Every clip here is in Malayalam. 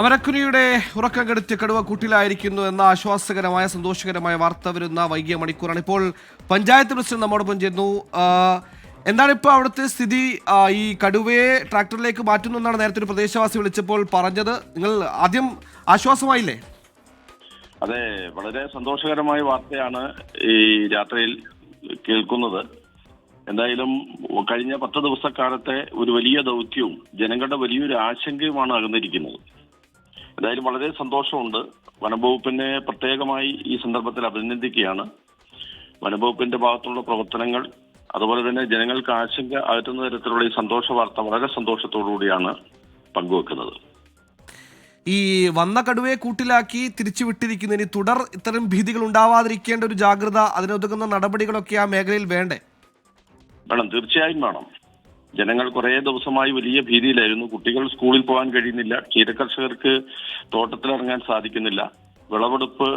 അമരക്കുനിയുടെ ഉറക്കം കെടുത്തിയ കടുവ കൂട്ടിലായിരിക്കുന്നു എന്ന ആശ്വാസകരമായ സന്തോഷകരമായ വാർത്ത വരുന്ന വൈകിയ മണിക്കൂറാണ്. ഇപ്പോൾ പഞ്ചായത്ത് പ്രസിഡന്റ് നമ്മോടൊപ്പം ചേരുന്നു. എന്താണ് ഇപ്പോൾ അവിടുത്തെ സ്ഥിതി? ഈ കടുവയെ ട്രാക്ടറിലേക്ക് മാറ്റുന്നു എന്നാണ് നേരത്തെ ഒരു പ്രദേശവാസി വിളിച്ചപ്പോൾ പറഞ്ഞത്. നിങ്ങൾ ആദ്യം ആശ്വാസമായില്ലേ? അതെ, വളരെ സന്തോഷകരമായ വാർത്തയാണ് ഈ രാത്രിയിൽ കേൾക്കുന്നത്. എന്തായാലും കഴിഞ്ഞ 10 ദിവസക്കാലത്തെ ഒരു വലിയ ദൗത്യവും ജനങ്ങളുടെ വലിയൊരു ആശങ്കയുമാണ് അകന്നിരിക്കുന്നത്. എന്തായാലും വളരെ സന്തോഷമുണ്ട്. വനംവകുപ്പിനെ പ്രത്യേകമായി ഈ സന്ദർഭത്തിൽ അഭിനന്ദിക്കുകയാണ്. വനംവകുപ്പിന്റെ ഭാഗത്തുള്ള പ്രവർത്തനങ്ങൾ, അതുപോലെ തന്നെ ജനങ്ങൾക്ക് ആശങ്ക അകറ്റുന്ന തരത്തിലുള്ള ഈ സന്തോഷ വാർത്ത വളരെ സന്തോഷത്തോടുകൂടിയാണ് പങ്കുവെക്കുന്നത്. ഈ വന്ന കടുവയെ കൂട്ടിലാക്കി തിരിച്ചു വിട്ടിരിക്കുന്നതിന് തുടർ ഇത്തരം ഭീതികൾ ഉണ്ടാവാതിരിക്കേണ്ട ഒരു ജാഗ്രത, അതിനുതകുന്ന നടപടികളൊക്കെ ആ മേഖലയിൽ വേണ്ടേ? വേണം, തീർച്ചയായും വേണം. ജനങ്ങൾ കുറേ ദിവസമായി വലിയ ഭീതിയിലായിരുന്നു. കുട്ടികൾ സ്കൂളിൽ പോകാൻ കഴിയുന്നില്ല, ക്ഷീരകർഷകർക്ക് തോട്ടത്തിലിറങ്ങാൻ സാധിക്കുന്നില്ല, വിളവെടുപ്പ്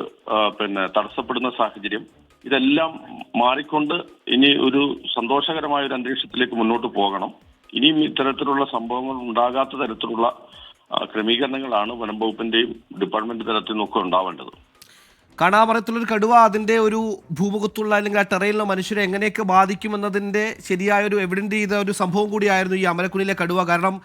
തടസ്സപ്പെടുന്ന സാഹചര്യം. ഇതെല്ലാം മാറിക്കൊണ്ട് ഇനി ഒരു സന്തോഷകരമായ ഒരു അന്തരീക്ഷത്തിലേക്ക് മുന്നോട്ട് പോകണം. ഇനിയും ഇത്തരത്തിലുള്ള സംഭവങ്ങൾ ഉണ്ടാകാത്ത തരത്തിലുള്ള ക്രമീകരണങ്ങളാണ് വനം വകുപ്പിന്റെയും ഡിപ്പാർട്ട്മെന്റ് തലത്തിൽ നിന്നൊക്കെ ഉണ്ടാവേണ്ടത്. കാണാമറയത്തുള്ളൊരു കടുവ അതിൻ്റെ ഒരു ഭൂമുഖത്തുള്ള അല്ലെങ്കിൽ ആ ടെറയിലുള്ള മനുഷ്യരെ എങ്ങനെയൊക്കെ ബാധിക്കുമെന്നതിൻ്റെ ശരിയായൊരു എവിഡൻറ്റ് ചെയ്ത ഒരു സംഭവം കൂടിയായിരുന്നു ഈ അമരക്കുനിയിലെ കടുവ. കാരണം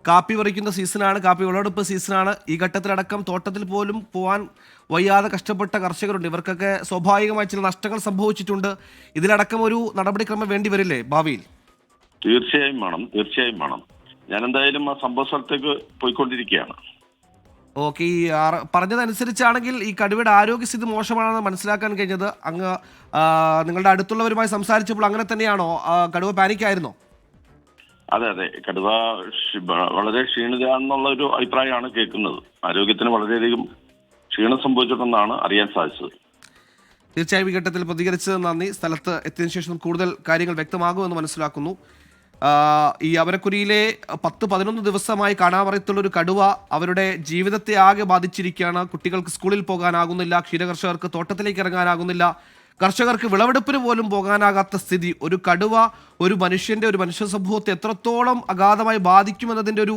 കാപ്പി പറിക്കുന്ന സീസണാണ്, കാപ്പി വിളവെടുപ്പ് സീസണാണ്. ഈ ഘട്ടത്തിലടക്കം തോട്ടത്തിൽ പോലും പോകാൻ വയ്യാതെ കഷ്ടപ്പെട്ട കർഷകരുണ്ട്. ഇവർക്കൊക്കെ സ്വാഭാവികമായി ചില നഷ്ടങ്ങൾ സംഭവിച്ചിട്ടുണ്ട്. ഇതിലടക്കം ഒരു നടപടിക്രമം വേണ്ടി വരില്ലേ ഭാവിയിൽ? തീർച്ചയായും വേണം. ഞാൻ എന്തായാലും ആ സംഭവ സ്ഥലത്തേക്ക് പോയിക്കൊണ്ടിരിക്കുകയാണ്. ഓക്കെ, ഈ പറഞ്ഞതനുസരിച്ചാണെങ്കിൽ ഈ കടുവയുടെ ആരോഗ്യസ്ഥിതി മോശമാണെന്ന് മനസ്സിലാക്കാൻ കഴിഞ്ഞത്. അങ്ങ് നിങ്ങളുടെ അടുത്തുള്ളവരുമായി സംസാരിച്ചപ്പോൾ അങ്ങനെ തന്നെയാണോ? കടുവ പാനിക്കായിരുന്നോ? അതെ, കടുവ വളരെ ക്ഷീണിതയാണെന്നുള്ള ഒരു അഭിപ്രായമാണ് കേൾക്കുന്നത്. ആരോഗ്യത്തിന് വളരെയധികം ക്ഷീണം സംഭവിച്ചിട്ടുണ്ടെന്നാണ് അറിയാൻ സാധിച്ചത്. തീർച്ചയായും ഈ ഘട്ടത്തിൽ പ്രതികരിച്ചത് നന്ദി. സ്ഥലത്ത് എത്തിയതിനു ശേഷം കൂടുതൽ കാര്യങ്ങൾ വ്യക്തമാകുമെന്ന് മനസ്സിലാക്കുന്നു. ഈ അമരക്കുനിയിലെ 10-11 ദിവസമായി കാണാമറയത്തുള്ളൊരു കടുവ അവരുടെ ജീവിതത്തെ ആകെ ബാധിച്ചിരിക്കുകയാണ്. കുട്ടികൾക്ക് സ്കൂളിൽ പോകാനാകുന്നില്ല, ക്ഷീരകർഷകർക്ക് തോട്ടത്തിലേക്ക് ഇറങ്ങാനാകുന്നില്ല, കർഷകർക്ക് വിളവെടുപ്പിന് പോലും പോകാനാകാത്ത സ്ഥിതി. ഒരു കടുവ ഒരു മനുഷ്യ സമൂഹത്തെ എത്രത്തോളം അഗാധമായി ബാധിക്കുമെന്നതിൻ്റെ ഒരു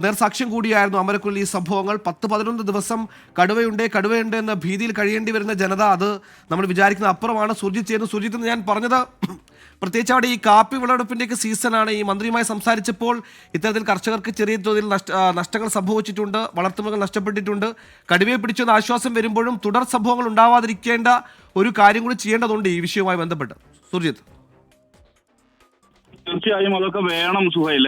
നേർസാക്ഷ്യം കൂടിയായിരുന്നു അമരക്കുനിയിൽ ഈ സംഭവങ്ങൾ. 10-11 ദിവസം കടുവയുണ്ട് എന്ന ഭീതിയിൽ കഴിയേണ്ടി വരുന്ന ജനത, അത് നമ്മൾ വിചാരിക്കുന്ന അപ്പുറമാണ്. സുർജിത്ത് ഞാൻ പറഞ്ഞത് പ്രത്യേകിച്ച് അവിടെ ഈ കാപ്പി വിളവെടുപ്പിൻ്റെയൊക്കെ സീസണാണ്. ഈ മന്ത്രിയുമായി സംസാരിച്ചപ്പോൾ ഇത്തരത്തിൽ കർഷകർക്ക് ചെറിയ തോതിൽ നഷ്ടങ്ങൾ സംഭവിച്ചിട്ടുണ്ട്, വളർത്തുമൃഗങ്ങൾ നഷ്ടപ്പെട്ടിട്ടുണ്ട്. കടുവയെ പിടിച്ചെന്ന ആശ്വാസം വരുമ്പോഴും തുടർ സംഭവങ്ങൾ ഉണ്ടാവാതിരിക്കേണ്ട ഒരു കാര്യം കൂടി ചെയ്യേണ്ടതുണ്ട് ഈ വിഷയവുമായി ബന്ധപ്പെട്ട്. സുർജിത്ത്, തീർച്ചയായും അതൊക്കെ വേണം സുഹൈൽ.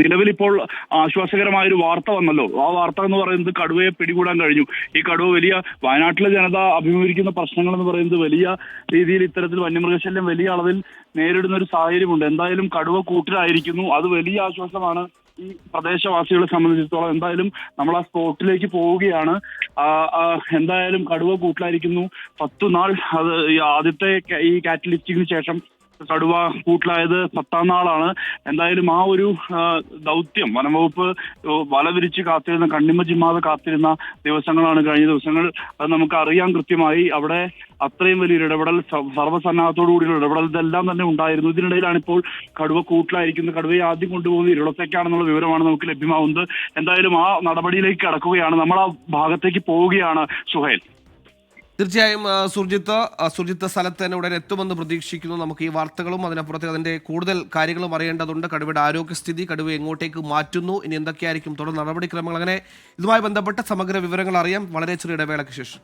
നിലവിൽ ഇപ്പോൾ ആശ്വാസകരമായ ഒരു വാർത്ത വന്നല്ലോ. ആ വാർത്ത എന്ന് പറയുന്നത് കടുവയെ പിടികൂടാൻ കഴിഞ്ഞു. ഈ കടുവ വലിയ വയനാട്ടിലെ ജനത അഭിമുഖീകരിക്കുന്ന പ്രശ്നങ്ങൾ എന്ന് പറയുന്നത് വലിയ രീതിയിൽ ഇത്തരത്തിൽ വന്യമൃഗശല്യം വലിയ അളവിൽ നേരിടുന്ന ഒരു സാഹചര്യമുണ്ട്. എന്തായാലും കടുവ കൂട്ടിലായിരിക്കുന്നു, അത് വലിയ ആശ്വാസമാണ് ഈ പ്രദേശവാസികളെ സംബന്ധിച്ചിടത്തോളം. എന്തായാലും നമ്മൾ ആ സ്പോട്ടിലേക്ക് പോവുകയാണ്. എന്തായാലും കടുവ കൂട്ടിലായിരിക്കുന്നു. 10 നാൾ, അത് ആദ്യത്തെ ഈ കാറ്റ് ലിഫ്റ്റിങ്ങിന് ശേഷം കടുവ കൂട്ടിലായത് 10ാം നാളാണ്. എന്തായാലും ആ ഒരു ദൗത്യം വനംവകുപ്പ് വല വിരിച്ച് കാത്തിരുന്ന, കണ്ണിമ ചിമ്മാതെ കാത്തിരുന്ന ദിവസങ്ങളാണ് കഴിഞ്ഞ ദിവസങ്ങൾ. അത് നമുക്ക് അറിയാം കൃത്യമായി. അവിടെ അത്രയും വലിയൊരു ഇടപെടൽ, സർവ്വസന്നാഹത്തോടുകൂടിയുള്ള ഇടപെടൽ ഇതെല്ലാം തന്നെ ഉണ്ടായിരുന്നു. ഇതിനിടയിലാണ് ഇപ്പോൾ കടുവ കൂട്ടിലായിരിക്കുന്നത്. കടുവയെ ആദ്യം കൊണ്ടുപോകുന്നത് ഇരുളത്തേക്കാണെന്നുള്ള വിവരമാണ് നമുക്ക് ലഭ്യമാവുന്നത്. എന്തായാലും ആ നടപടിയിലേക്ക് കടക്കുകയാണ്, നമ്മൾ ആ ഭാഗത്തേക്ക് പോവുകയാണ് സുഹൈൽ. തീർച്ചയായും സുർജിത്ത് സ്ഥലത്ത് തന്നെ ഉടൻ എത്തുമെന്ന് പ്രതീക്ഷിക്കുന്നു. നമുക്ക് ഈ വാർത്തകളും അതിനപ്പുറത്ത് അതിൻ്റെ കൂടുതൽ കാര്യങ്ങളും അറിയേണ്ടതുണ്ട്. കടുവയുടെ ആരോഗ്യസ്ഥിതി, കടുവ എങ്ങോട്ടേക്ക് മാറ്റുന്നു, ഇനി എന്തൊക്കെയായിരിക്കും തുടർ നടപടിക്രമങ്ങൾ, അങ്ങനെ ഇതുമായി ബന്ധപ്പെട്ട സമഗ്ര വിവരങ്ങൾ അറിയാം വളരെ ചെറിയ ഇടവേളയ്ക്ക് ശേഷം.